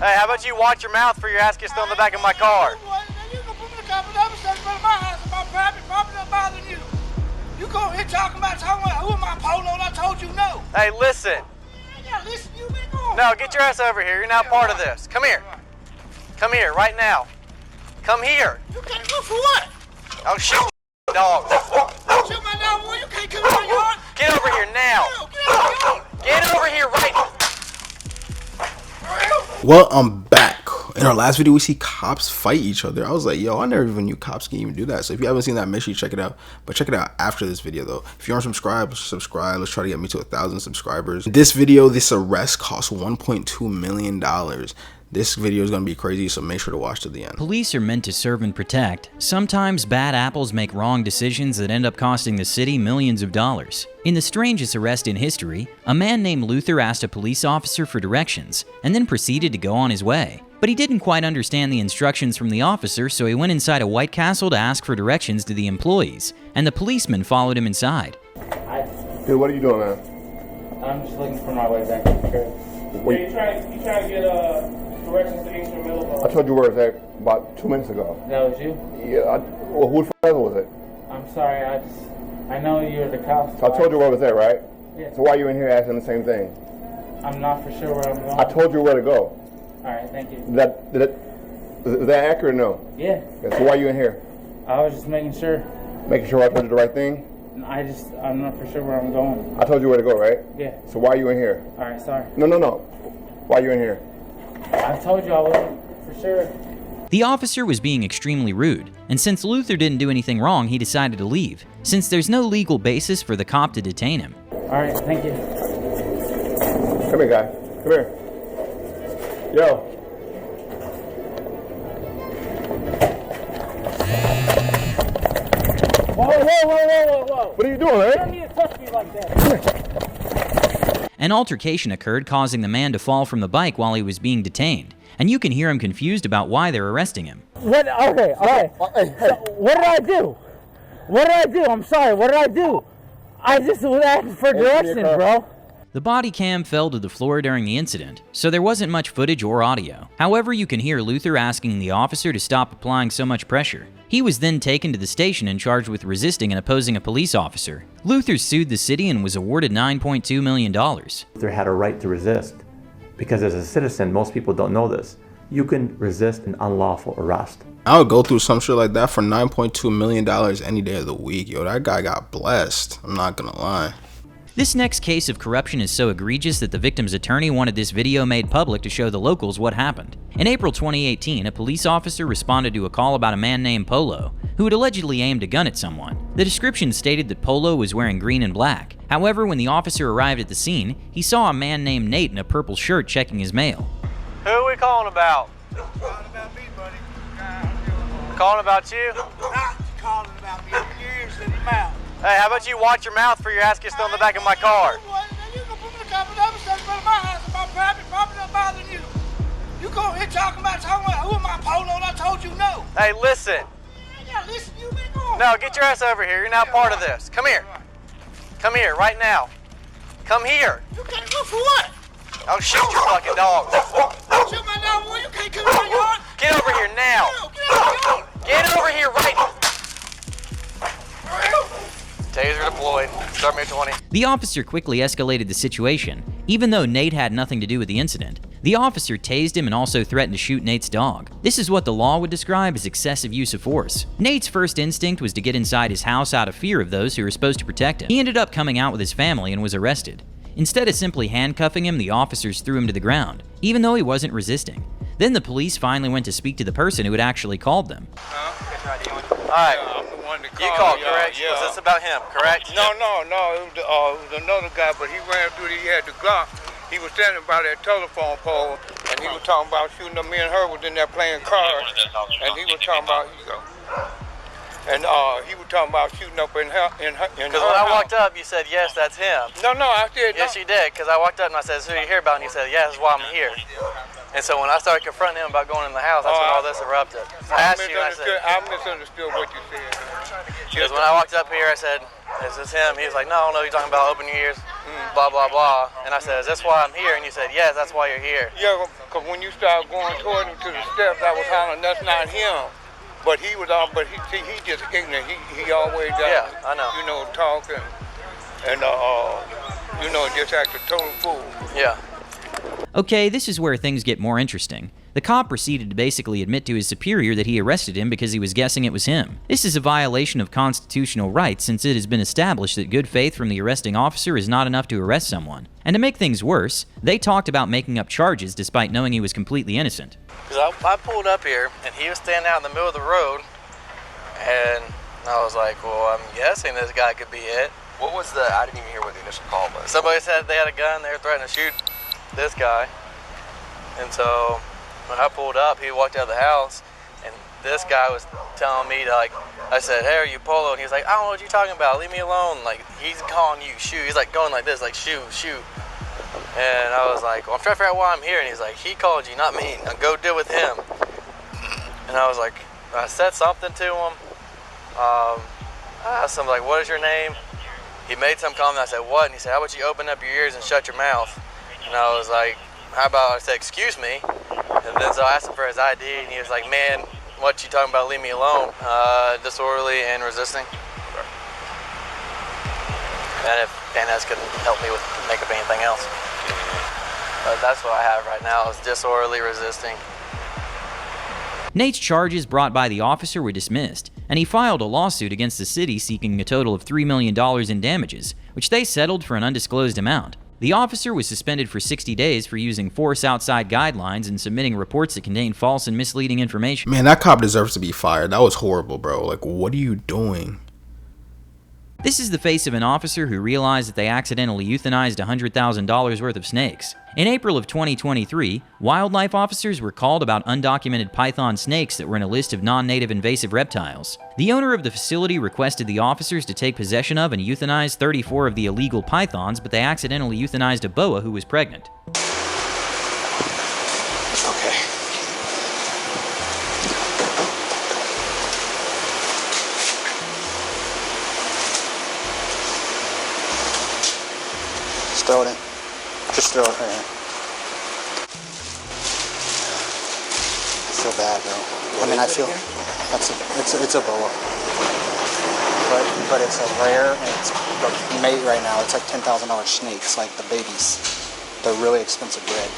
Hey, how about you watch your mouth for your ass gets thrown in the back of my car? You gonna put me in the car, but I'm standing in front of my house and my private property not bothering you. You go here talking about who am I, Polo, and I told you no. Hey, listen. Yeah, listen, you been going. No, get your ass over here. You're not part of this. Come here. Come here, right now. Come here. You can't go for what? I'll shoot your dog. Shoot my dog, boy. You can't come in my yard. Get over here now. Get out of my yard. Get over here right now. Well, I'm back. In our last video, we see cops fight each other. I was like, yo, I never even knew cops can even do that. So if you haven't seen that, make sure you check it out. But check it out after this video, though. If you aren't subscribed, subscribe. Let's try to get me to 1,000 subscribers. This video, this arrest cost $1.2 million. This video is going to be crazy, so make sure to watch to the end. Police are meant to serve and protect. Sometimes bad apples make wrong decisions that end up costing the city millions of dollars. In the strangest arrest in history, a man named Luther asked a police officer for directions and then proceeded to go on his way. But he didn't quite understand the instructions from the officer, so he went inside a White Castle to ask for directions to the employees, and the policeman followed him inside. Dude, what are you doing, man? I'm just looking for my way back to the crib. You trying to get directions to Eastern Middle? I told you where it's at about 2 minutes ago. That was you? Yeah, well, who the f*** was it? I'm sorry, I know you're the cops. So I told you where it was at, right? Yeah. So why are you in here asking the same thing? I'm not for sure where I'm going. I told you where to go. Alright, thank you. Is that accurate or no? Yeah. So why are you in here? I was just making sure. Making sure I told you the right thing? I'm not for sure where I'm going. I told you where to go, right? Yeah. So why are you in here? Alright, sorry. No. Why are you in here? I told you I wasn't for sure. The officer was being extremely rude, and since Luther didn't do anything wrong, he decided to leave, since there's no legal basis for the cop to detain him. Alright, thank you. Come here, guy. Come here. Yo. Whoa. What are you doing, man? You don't need to touch me like that. An altercation occurred, causing the man to fall from the bike while he was being detained, and you can hear him confused about why they're arresting him. What? Okay. So, what did I do? I'm sorry, what did I do? I just was asking for directions, bro. The body cam fell to the floor during the incident, so there wasn't much footage or audio. However, you can hear Luther asking the officer to stop applying so much pressure. He was then taken to the station and charged with resisting and opposing a police officer. Luther sued the city and was awarded $9.2 million. Luther had a right to resist, because as a citizen, most people don't know this. You can resist an unlawful arrest. I would go through some shit like that for $9.2 million any day of the week. Yo, that guy got blessed. I'm not gonna lie. This next case of corruption is so egregious that the victim's attorney wanted this video made public to show the locals what happened. In April 2018, a police officer responded to a call about a man named Polo, who had allegedly aimed a gun at someone. The description stated that Polo was wearing green and black. However, when the officer arrived at the scene, he saw a man named Nate in a purple shirt checking his mail. Who are we calling about? Calling about me, buddy. Calling about you? Not calling about me. Your ears in your mouth. Hey, how about you watch your mouth for your ass gets thrown in the back of my car? You gonna put me in the car, but I'm standing in front of my house and my private property not bothering you. You go here talking about who am I, Polo, and I told you no. Hey, listen. Yeah, listen, you been going. No, get your ass over here. You're not part of this. Come here. Come here, right now. Come here. You can't go for what? I'll shoot your fucking dog. Shoot my dog, boy. You can't come in my yard. Get over here now. Get out of my yard. Get over here right now. Taser deployed. Start me 20. The officer quickly escalated the situation. Even though Nate had nothing to do with the incident, the officer tased him and also threatened to shoot Nate's dog. This is what the law would describe as excessive use of force. Nate's first instinct was to get inside his house out of fear of those who were supposed to protect him. He ended up coming out with his family and was arrested. Instead of simply handcuffing him, the officers threw him to the ground, even though he wasn't resisting. Then the police finally went to speak to the person who had actually called them. Alright. I'm the one that You called. called, correct? Yeah. Was this about him, correct? No. It was another guy, but he ran through. He had the Glock. He was standing by that telephone pole, and he was talking about shooting. Me and her was in there playing cards, and he was talking about. And he was talking about shooting up in her Because when house. I walked up, you said, yes, that's him. No, I said Yes, no. you did, because I walked up and I said, who are you here about? And you said, yeah, that's why I'm here. And so when I started confronting him about going in the house, that's when all this erupted. I asked you, and I said, I misunderstood what you said. because when I walked up here, I said, is this him? He was like, no, I don't know, you're talking about open your ears, blah, blah, blah. And I said, is this why I'm here? And you said, yes, that's why you're here. Yeah, because when you started going toward him to the steps, I was hollering, that's not him. But he was all, but he just ignorant. He always Yeah, I know. you know, talking and you know, just act a total fool. Yeah. Okay, this is where things get more interesting. The cop proceeded to basically admit to his superior that he arrested him because he was guessing it was him. This is a violation of constitutional rights since it has been established that good faith from the arresting officer is not enough to arrest someone. And to make things worse, they talked about making up charges despite knowing he was completely innocent. Because I pulled up here, and he was standing out in the middle of the road, and I was like, well, I'm guessing this guy could be it. What was the, I didn't even hear what the initial call was. Somebody said they had a gun, they were threatening to shoot this guy. And so when I pulled up, he walked out of the house, and this guy was telling me to, like, I said, hey, are you Polo? And he was like, I don't know what you're talking about, leave me alone. Like, he's calling you, shoot. He's like going like this, like, shoot, shoot. And I was like, well, I'm trying to figure out why I'm here. And he's like, he called you, not me. Now go deal with him. And I was like, I said something to him. I asked him, like, what is your name? He made some comment. I said, what? And he said, how about you open up your ears and shut your mouth? And I was like, how about, I said, excuse me. And then so I asked him for his ID, and he was like, man, what you talking about? Leave me alone. Disorderly and resisting. And if Panez could help me with make up anything else. But that's what I have right now, is disorderly resisting. Nate's charges brought by the officer were dismissed, and he filed a lawsuit against the city seeking a total of $3 million in damages, which they settled for an undisclosed amount. The officer was suspended for 60 days for using force outside guidelines and submitting reports that contained false and misleading information. Man, that cop deserves to be fired. That was horrible, bro. Like, what are you doing? This is the face of an officer who realized that they accidentally euthanized $100,000 worth of snakes. In April of 2023, wildlife officers were called about undocumented python snakes that were in a list of non-native invasive reptiles. The owner of the facility requested the officers to take possession of and euthanize 34 of the illegal pythons, but they accidentally euthanized a boa who was pregnant. Okay. Just throw it in. Just throw it right here. I feel bad, bro. I mean, I feel it's a boa, but it's a rare, and it's the mate right now. It's like $10,000 snakes, like the babies. They're really expensive bred.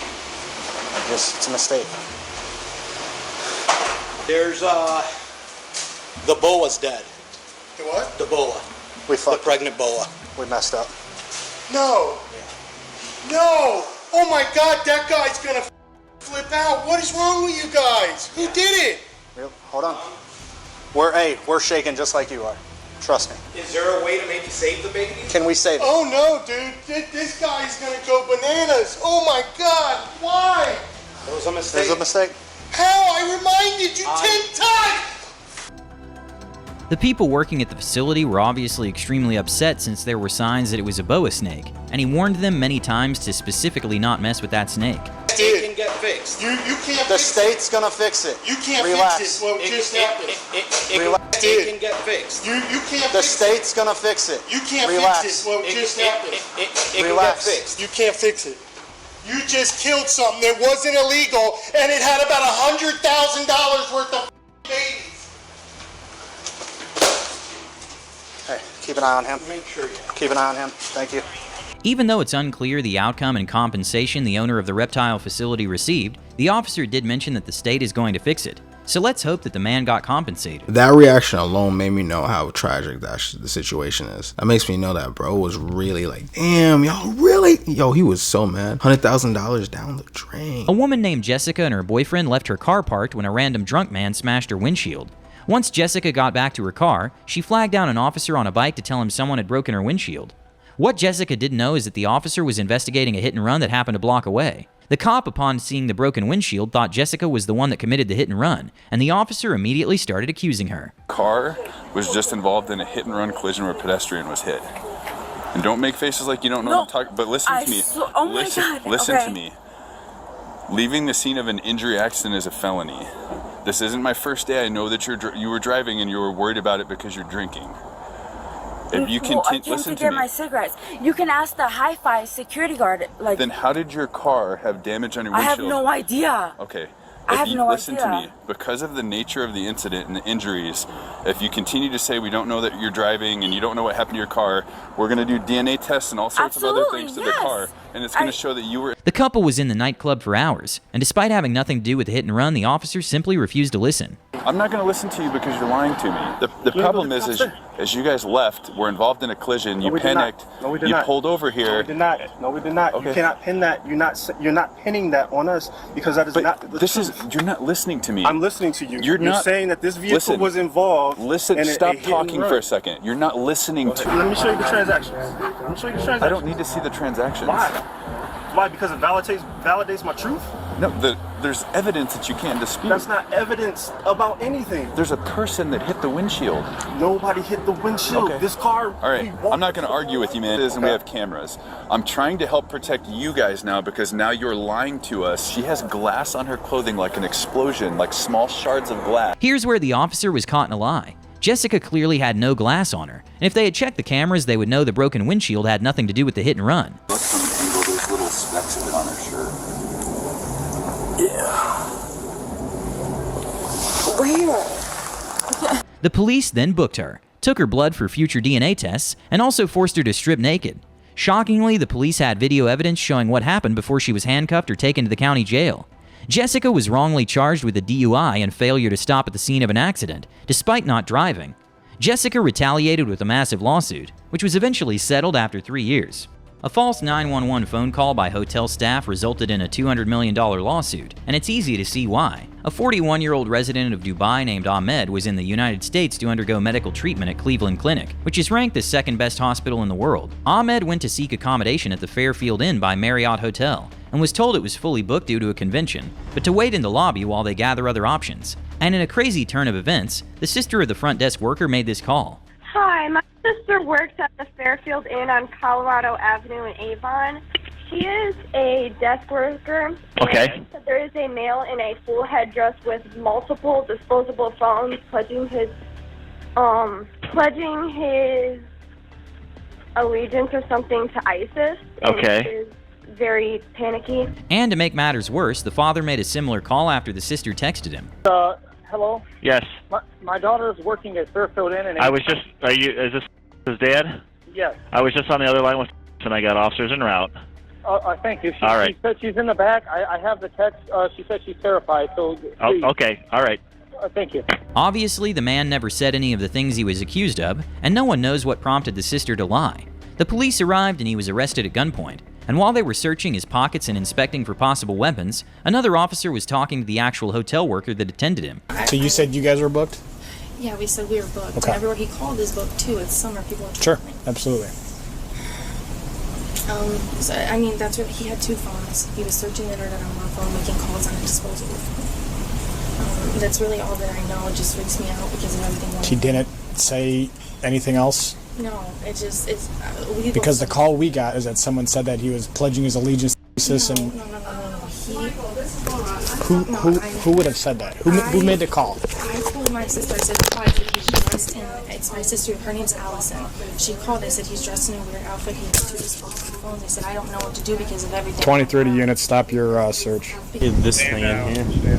It's a mistake. There's the boa's dead. The what? The boa. We The fucked. pregnant boa. We messed up. No. No. Oh my God, that guy's gonna flip out. What is wrong with you guys? Who did it? Real? Hold on. We're shaking just like you are. Trust me. Is there a way to maybe save the baby? Can we save it? Oh no, dude. This guy's gonna go bananas. Oh my God. Why? It was a mistake. There's a mistake. How? I reminded you 10 times. The people working at the facility were obviously extremely upset since there were signs that it was a boa snake, and he warned them many times to specifically not mess with that snake. It can get fixed. You can't The fix state's gonna fix it. it. You can't Relax. fix it. What just happened. It can get fixed. You can't The fix state's gonna fix it. it. You can't Relax. fix it. What just happened. It can get Relax. fixed. You can't fix it. You just killed something that wasn't illegal, and it had about $100,000 worth of babies. Hey, keep an eye on him. Make sure you. Keep an eye on him. Thank you. Even though it's unclear the outcome and compensation the owner of the reptile facility received, the officer did mention that the state is going to fix it. So let's hope that the man got compensated. That reaction alone made me know how tragic the situation is. That makes me know that bro was really like, damn, y'all really? Yo, he was so mad. $100,000 down the drain. A woman named Jessica and her boyfriend left her car parked when a random drunk man smashed her windshield. Once Jessica got back to her car, she flagged down an officer on a bike to tell him someone had broken her windshield. What Jessica didn't know is that the officer was investigating a hit and run that happened a block away. The cop, upon seeing the broken windshield, thought Jessica was the one that committed the hit and run, and the officer immediately started accusing her. Car was just involved in a hit and run collision where a pedestrian was hit. And don't make faces like you don't know what I'm talking, but listen to me. Oh my God. Listen okay. to me. Leaving the scene of an injury accident is a felony. This isn't my first day. I know that you were driving and you were worried about it because you're drinking. If you I came listen to get me. my cigarettes. You can ask the hi-fi security guard. Like, Then how did your car have damage on your I windshield? have no idea. Okay. I have no listen idea. to me. Because of the nature of the incident and the injuries, if you continue to say we don't know that you're driving and you don't know what happened to your car, we're going to do DNA tests and all sorts of other things to the car, and it's going to show that you were... The couple was in the nightclub for hours, and despite having nothing to do with the hit and run, the officer simply refused to listen. I'm not going to listen to you because you're lying to me. The problem is as you guys left, we're involved in a collision, you panicked, you pulled over here. No, we did not. No, we did not. Okay. You cannot pin that. You're not pinning that on us because that is not the truth. You're not listening to me. I'm listening to you. You're not saying that this vehicle was involved. Listen, in stop a hit and talking run. for a second. You're not listening to me. Let me show you the transactions. Let me show you the transactions. I don't need to see the transactions. Why? Why? Because it validates my truth? No, there's evidence that you can't dispute. That's not evidence about anything. There's a person that hit the windshield. Nobody hit the windshield. Okay. This car... All right, I'm not going to argue with you, man. And we have cameras. I'm trying to help protect you guys now because now you're lying to us. She has glass on her clothing like an explosion, like small shards of glass. Here's where the officer was caught in a lie. Jessica clearly had no glass on her, and if they had checked the cameras, they would know the broken windshield had nothing to do with the hit and run. Look from the angle, there's little specks of it on her shirt. Yeah. Where? The police then booked her, took her blood for future DNA tests, and also forced her to strip naked. Shockingly, the police had video evidence showing what happened before she was handcuffed or taken to the county jail. Jessica was wrongly charged with a DUI and failure to stop at the scene of an accident, despite not driving. Jessica retaliated with a massive lawsuit, which was eventually settled after 3 years. A false 911 phone call by hotel staff resulted in a $200 million lawsuit, and it's easy to see why. A 41-year-old resident of Dubai named Ahmed was in the United States to undergo medical treatment at Cleveland Clinic, which is ranked the second best hospital in the world. Ahmed went to seek accommodation at the Fairfield Inn by Marriott Hotel, and was told it was fully booked due to a convention, but to wait in the lobby while they gather other options. And in a crazy turn of events, the sister of the front desk worker made this call. Hi, my sister works at the Fairfield Inn on Colorado Avenue in Avon. She is a desk worker. Okay. And there is a male in a full headdress with multiple disposable phones pledging his allegiance or something to ISIS. Okay. And she is very panicky. And to make matters worse, the father made a similar call after the sister texted him. Hello? Yes. My daughter is working at Fairfield Inn and... I was just, is this his dad? Yes. I was just on the other line with and I got officers en route. Thank you. All right. She said she's in the back. I have the text. She said she's terrified, so... Oh, okay. All right. Thank you. Obviously, the man never said any of the things he was accused of, and no one knows what prompted the sister to lie. The police arrived and he was arrested at gunpoint. And while they were searching his pockets and inspecting for possible weapons, another officer was talking to the actual hotel worker that attended him. So you said you guys were booked? Yeah, we said we were booked. Okay. And everywhere he called is booked too. It's summer, people are Sure, traveling. absolutely. So, I mean, that's what he had 2 phones. He was searching the internet on one phone, making calls on a disposable phone. That's really all that I know. It just freaks me out because of everything. She didn't say anything else? No, it's Because the call we got is that someone said that he was pledging his allegiance to ISIS, and who would have said that? Who made the call? I told my sister, I said, "Why?" He's dressed in. It's my sister. Her name's Allison. She called. I said he's dressed in a weird outfit. He has 2 disposable phones. I said I don't know what to do because of everything. 2030 units, stop your search. This thing in here.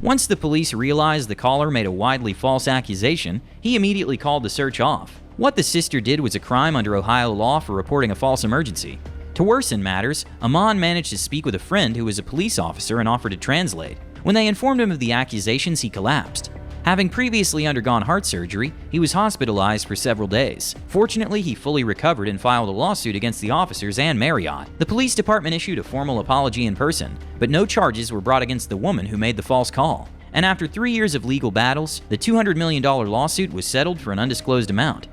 Once the police realized the caller made a widely false accusation, he immediately called the search off. What the sister did was a crime under Ohio law for reporting a false emergency. To worsen matters, Aman managed to speak with a friend who was a police officer and offered to translate. When they informed him of the accusations, he collapsed. Having previously undergone heart surgery, he was hospitalized for several days. Fortunately, he fully recovered and filed a lawsuit against the officers and Marriott. The police department issued a formal apology in person, but no charges were brought against the woman who made the false call. And after 3 years of legal battles, the $200 million lawsuit was settled for an undisclosed amount.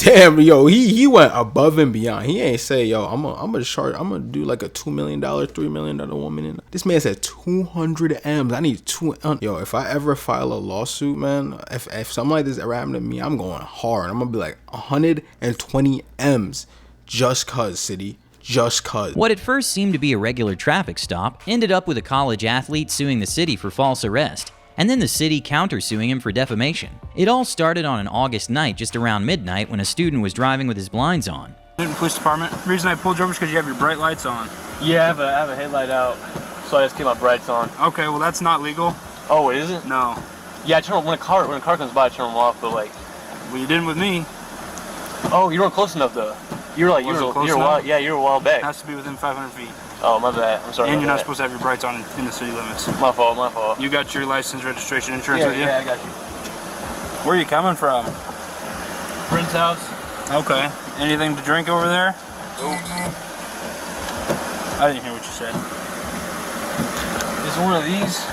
Damn, yo, he went above and beyond. He ain't say, yo, I'm gonna do like a $2 million, $3 million, $1 million. This man said 200 M's. I need yo, if I ever file a lawsuit, man, if something like this ever happened to me, I'm going hard. I'm gonna be like 120 M's just cuz, city. Just cuz. What at first seemed to be a regular traffic stop ended up with a college athlete suing the city for false arrest, and then the city countersuing him for defamation. It all started on an August night just around midnight when a student was driving with his blinds on. Newton Police Department. The reason I pulled you over is because you have your bright lights on. Yeah, I have a headlight out, so I just keep my brights on. Okay, well that's not legal. Oh, is it? No. Yeah, I turn them when a car comes by, I turn them off, but like. Well, you didn't with me. Oh, you weren't close enough though. You were a while back. It has to be within 500 feet. Oh, my bad. I'm sorry. And you're not supposed to have your brights on in the city limits. My fault. You got your license, registration, insurance with you? Yeah, I got you. Where are you coming from? Friend's house. Okay. Anything to drink over there? Nope. I didn't hear what you said. Is one of these?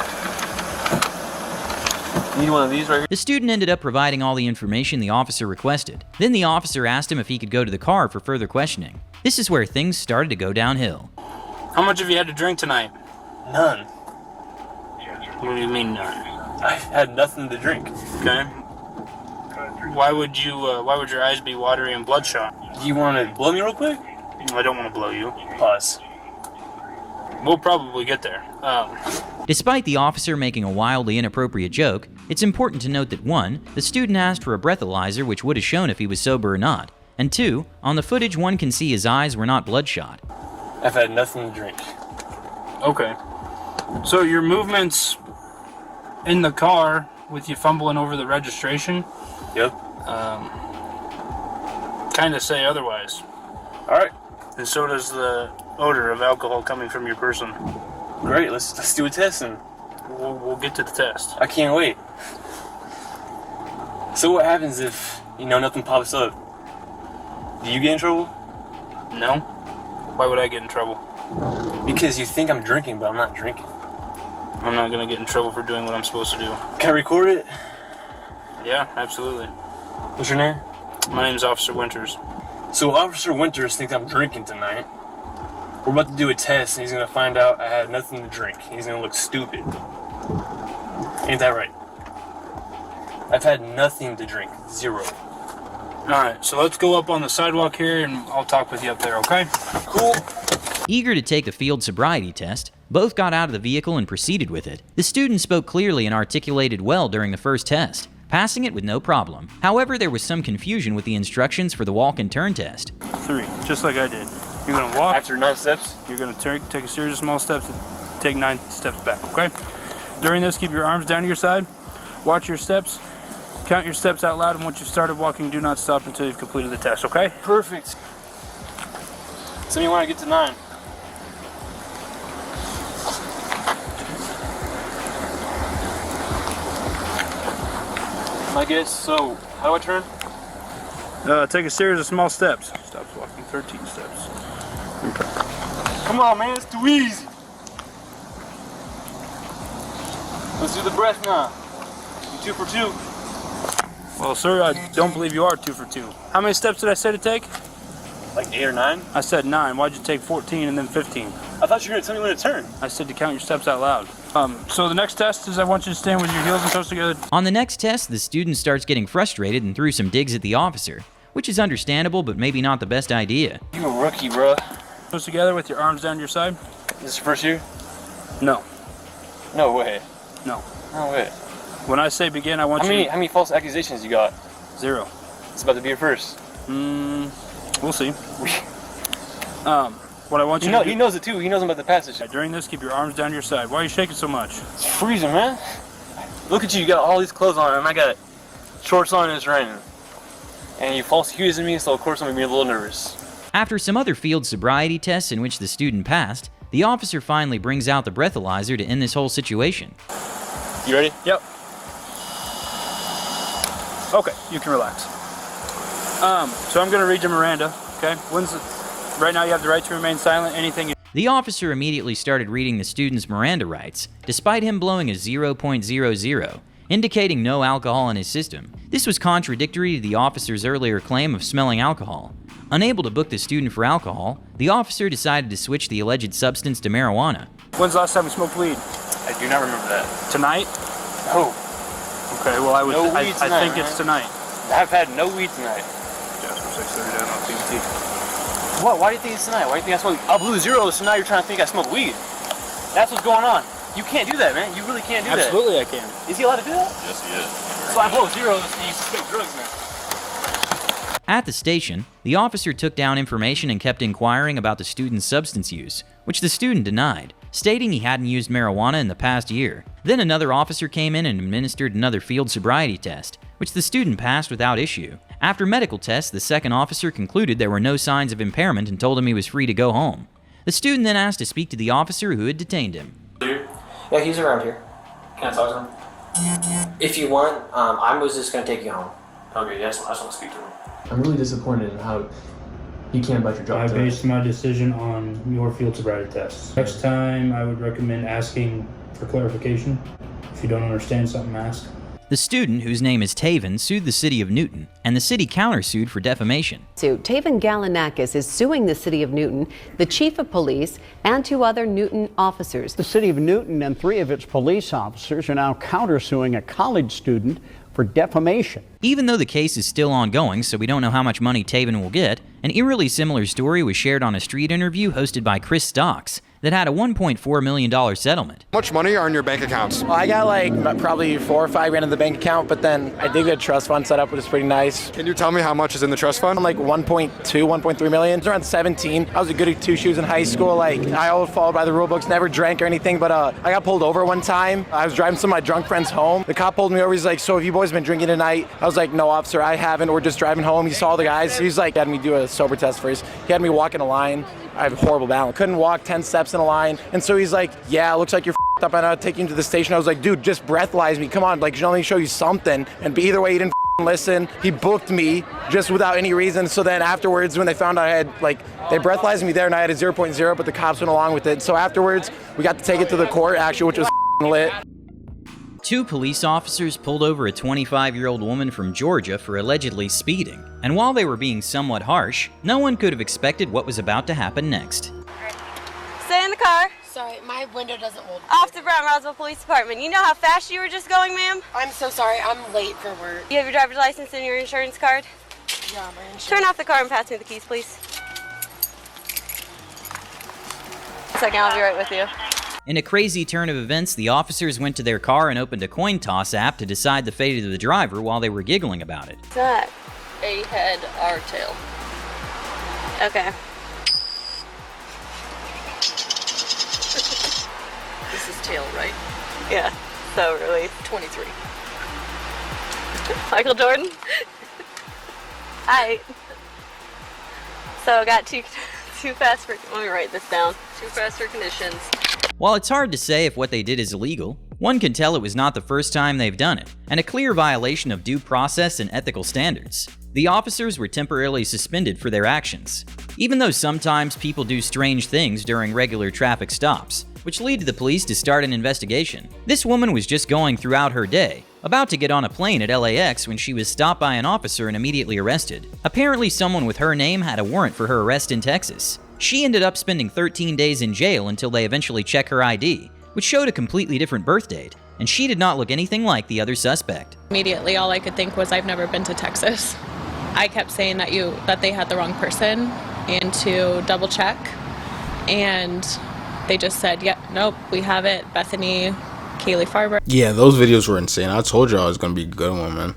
You need one of these right here? The student ended up providing all the information the officer requested. Then the officer asked him if he could go to the car for further questioning. This is where things started to go downhill. How much have you had to drink tonight? None. What do you mean none? I've had nothing to drink. Okay. Why would your eyes be watery and bloodshot? You want to blow me real quick? I don't want to blow you. Pause. We'll probably get there. Despite the officer making a wildly inappropriate joke, it's important to note that 1, the student asked for a breathalyzer which would have shown if he was sober or not, and 2, on the footage one can see his eyes were not bloodshot. I've had nothing to drink. Okay. So your movements in the car with you fumbling over the registration? Yep. Kind of say otherwise. Alright. And so does the odor of alcohol coming from your person. Great, let's do a test and we'll get to the test. I can't wait. So what happens if, nothing pops up? Do you get in trouble? No. Why would I get in trouble? Because you think I'm drinking, but I'm not drinking. I'm not gonna get in trouble for doing what I'm supposed to do. Can I record it? Yeah, absolutely. What's your name? My name's Officer Winters. So Officer Winters thinks I'm drinking tonight. We're about to do a test and he's gonna find out I had nothing to drink. He's gonna look stupid. Ain't that right? I've had nothing to drink. 0. Alright, so let's go up on the sidewalk here and I'll talk with you up there, okay? Cool. Eager to take the field sobriety test, both got out of the vehicle and proceeded with it. The student spoke clearly and articulated well during the first test, passing it with no problem. However, there was some confusion with the instructions for the walk and turn test. 3, just like I did. You're gonna walk. After 9 steps? You're gonna take a series of small steps and take 9 steps back, okay? During this, keep your arms down to your side. Watch your steps. Count your steps out loud, and once you've started walking, do not stop until you've completed the test, okay? Perfect. So you want to get to 9? I guess, so how do I turn? Take a series of small steps. Stops walking 13 steps. Come on, man, it's too easy. Let's do the breath now. You 2 for 2. Well, sir, I don't believe you are 2 for 2. How many steps did I say to take? Like 8 or 9? I said 9. Why'd you take 14 and then 15? I thought you were going to tell me when to turn. I said to count your steps out loud. So the next test is I want you to stand with your heels and toes together. On the next test, the student starts getting frustrated and threw some digs at the officer, which is understandable but maybe not the best idea. You a rookie, bro. Toes together with your arms down your side. This is your first year? No. No way. No. No way. When I say begin, I want How many false accusations you got? 0. It's about to be your first. We'll see. What I want you to do... He knows it too. He knows I'm about to pass this shit. During this, keep your arms down your side. Why are you shaking so much? It's freezing, man. Look at you. You got all these clothes on, and I got shorts on, and it's raining. And you false accusing me, so of course I'm going to be a little nervous. After some other field sobriety tests in which the student passed, the officer finally brings out the breathalyzer to end this whole situation. You ready? Yep. Okay, you can relax. So I'm going to read you Miranda, okay? Right now you have the right to remain silent. Anything... The officer immediately started reading the student's Miranda rights, despite him blowing a 0.00. indicating no alcohol in his system. This was contradictory to the officer's earlier claim of smelling alcohol. Unable to book the student for alcohol, the officer decided to switch the alleged substance to marijuana. When's the last time you smoked weed? I do not remember that. Tonight? No. Okay, well, I think right? it's tonight. I've had no weed tonight. Jasper 6:30 down on TNT. What? Why do you think it's tonight? Why do you think I smoke? I blew zeros, so now you're trying to think I smoke weed. That's what's going on. You can't do that, man. You really can't do that. Absolutely, I can. Is he allowed to do that? Yes, he is. So I blow zeros and you suspect drugs now. At the station, the officer took down information and kept inquiring about the student's substance use, which the student denied, stating he hadn't used marijuana in the past year. Then another officer came in and administered another field sobriety test, which the student passed without issue. After medical tests, the second officer concluded there were no signs of impairment and told him he was free to go home. The student then asked to speak to the officer who had detained him. Yeah, he's around here. Can I talk to him? If you want, I was just going to take you home. Okay, yes, I just want to speak to him. I'm really disappointed in how you can't bite your job. I based my decision on your field sobriety test. Next time, I would recommend asking for clarification. If you don't understand something, ask. The student, whose name is Taven, sued the city of Newton, and the city countersued for defamation. Taven Galanakis is suing the city of Newton, the chief of police, and 2 other Newton officers. The city of Newton and 3 of its police officers are now countersuing a college student for defamation. Even though the case is still ongoing, so we don't know how much money Taven will get, an eerily similar story was shared on a street interview hosted by Chris Stocks that had a $1.4 million settlement. How much money are in your bank accounts? Well, I got like probably 4 or 5 grand in the bank account, but then I did get a trust fund set up, which is pretty nice. Can you tell me how much is in the trust fund? Like 1.2, 1.3 million. It's around 17. I was a goody 2 shoes in high school. Like I always followed by the rule books, never drank or anything, but I got pulled over one time. I was driving some of my drunk friends home. The cop pulled me over. He's like, "So have you boys been drinking tonight?" I was like, "No, officer, I haven't. We're just driving home." He saw the guys. He's like, had me do a sober test first. He had me walk in a line. I have horrible balance. Couldn't walk 10 steps in a line. And so he's like, "Yeah, looks like you're f***ed up. I'm gonna take you to the station." I was like, "Dude, just breathalyze me. Come on, like, let me show you something." And either way, he didn't listen. He booked me just without any reason. So then afterwards, when they found out I had, like, they breathalyzed me there and I had a 0.0, but the cops went along with it. So afterwards, we got to take it to the court, actually, which was lit. 2 police officers pulled over a 25-year-old woman from Georgia for allegedly speeding. And while they were being somewhat harsh, no one could have expected what was about to happen next. Stay in the car. Sorry, my window doesn't hold. Officer Brown, Roswell Police Department. You know how fast you were just going, ma'am? I'm so sorry, I'm late for work. You have your driver's license and your insurance card? Yeah, my insurance. Turn off the car and pass me the keys, please. A second, I'll be right with you. In a crazy turn of events, the officers went to their car and opened a coin toss app to decide the fate of the driver while they were giggling about it. What's that? A head, R tail. Okay. This is tail, right? Yeah, so really. 23. Michael Jordan? Hi. So I got too fast for, let me write this down. Too fast for conditions. While it's hard to say if what they did is illegal, one can tell it was not the first time they've done it, and a clear violation of due process and ethical standards. The officers were temporarily suspended for their actions, even though sometimes people do strange things during regular traffic stops, which lead to the police to start an investigation. This woman was just going throughout her day, about to get on a plane at LAX when she was stopped by an officer and immediately arrested. Apparently someone with her name had a warrant for her arrest in Texas. She ended up spending 13 days in jail until they eventually checked her ID, which showed a completely different birth date, and she did not look anything like the other suspect. Immediately, all I could think was, I've never been to Texas. I kept saying that they had the wrong person and to double check, and they just said, "Yep, nope, we have it, Bethany, Kaylee Farber." Yeah, those videos were insane. I told y'all it was gonna be a good one, man.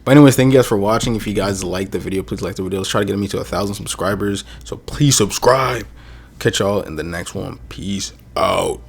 But anyways, thank you guys for watching. If you guys liked the video, please like the video. Let's try to get me to 1,000 subscribers. So please subscribe. Catch y'all in the next one. Peace out.